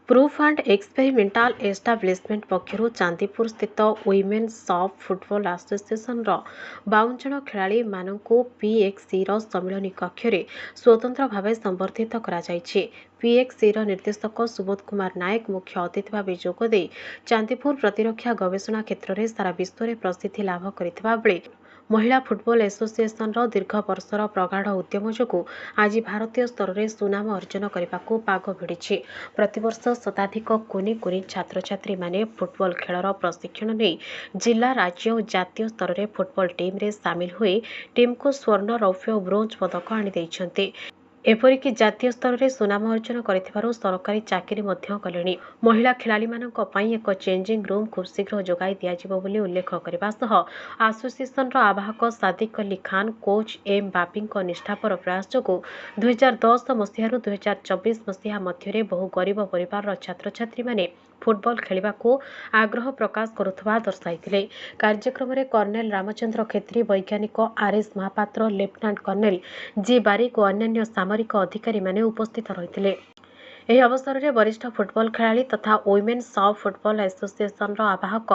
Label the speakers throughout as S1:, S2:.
S1: Proof and experimental establishment पक्षर Chandipur स्थित women's soft football association 52 जन खेलाड़ी मानू पीएक्सी सम्मिलनी कक्ष स्वतंत्र भाव संबर्धित पीएक्सी निर्देशक सुबोध कुमार नायक मुख्य अतिथि भाव जोगदे चांदीपुर प्रतिरक्षा गवेषणा क्षेत्र में सारा विश्व में प्रसिद्धि लाभ करथिबा बेले महिला फुटबॉल एसोसिएशन दीर्घ वर्षर प्रगाढ़ उद्यम जो आज भारतीय स्तर में सुनाम अर्जन करने को पाग भिड़ी। प्रतिवर्ष शताधिक कुनि कुनि छात्र छात्री माने फुटबॉल खेलर प्रशिक्षण नहीं जिला राज्य और जातीय स्तर में फुटबॉल टीम रे सामिल हुए टीम को स्वर्ण रौप्य और ब्रोंज पदक आनी एपरिक जातीय स्तर में सुनाम अर्जन कर सरकारी चाकरी कले। महिला खेलाड़ी एक चेंजिंग रूम खूब शीघ्र जोगाई दिज्व उल्लेख करने association आवाहक Sadiq Ali Khan coach M Bapi निष्ठापर प्रयास जो 2010 मसीह 2024 मसीहा मध्य बहु गरीब परिवार छात्र छात्री माने फुटबॉल खेलने को आग्रह प्रकाश करुवा दर्शाई। कार्यक्रम में कर्नेल रामचंद्र खेत्री वैज्ञानिक आरएस महापात्र लेफ्टिनेंट कर्नेल जी बारिक और अन्य सामरिक अधिकारी माने उपस्थित रही। यह अवसर में वरिष्ठ फुटबॉल खेलाड़ी तथा वुमेन्स सॉफ्ट फुटबॉल एसोसिएशन आवाहक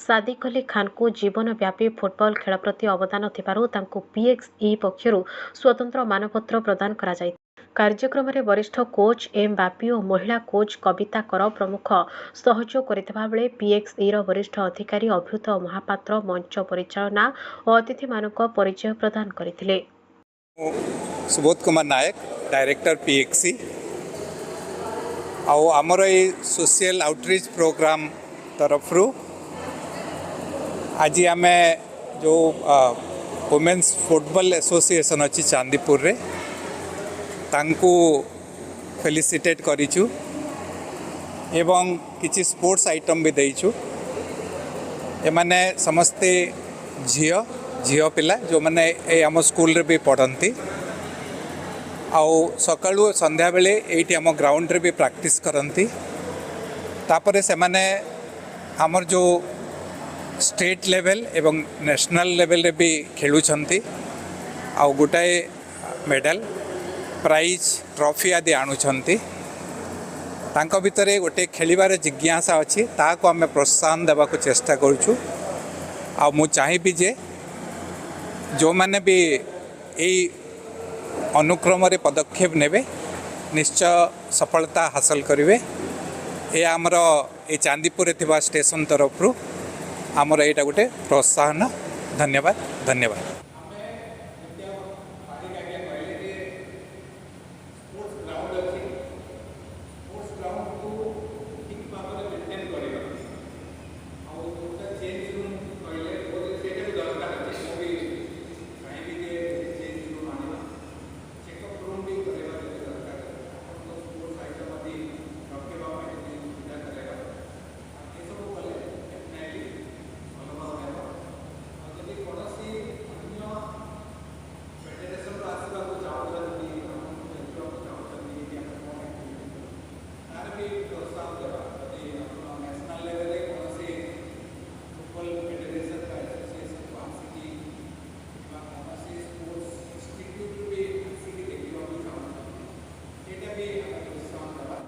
S1: सादिक अली खान को जीवनव्यापी फुटबॉल खेल प्रति अवदान पीएक्सई पक्षर स्वतंत्र मानपत्र प्रदान करा जाय। कार्यक्रम में वरिष्ठ कोच एम बापी और महिला कोच कविता कर प्रमुख सहयोग करथिबा बेले पीएक्सई वरिष्ठ अधिकारी अभ्युत महापात्र मंच परिचालना और अतिथि मानक परिचय प्रदान करथिले।
S2: सुबोध कुमार नायक डायरेक्टर पीएक्सी आमर ये सोशल आउटरीच प्रोग्राम तरफ आज आम जो वुमेन्स फुटबॉल एसोसिएशन अच्छी चांदीपुर रे तांकू फेलिसिटेट करिचु एवं किछि स्पोर्ट्स आइटम भी देइचु। एमाने समस्ते झियो पिला जो माने ए आम स्कूल रे भी पढ़ती आउ सकाळु संध्या बेले एठी आम ग्राउंड रे भी प्रैक्टिस करती। तापरे से माने आमर जो स्टेट लेवल एवं नेशनल लेवल रे भी खेलुछंती आउ गोटाए मेडल प्राइज ट्रॉफी आदि आणुछंती। तांको भितरे गोटे खेलिबार जिज्ञासा अच्छी ताको आम प्रोत्साहन देवाक चेष्टा करूछु। आ मु चाहिबी जे जो माने भी यही अनुक्रम रे पदक्षेप नेबे निश्चय सफलता हासिल करेंगे। ये आमर ये चांदीपुर स्टेशन तरफ आमर यहाँ गोटे प्रोत्साहन। धन्यवाद।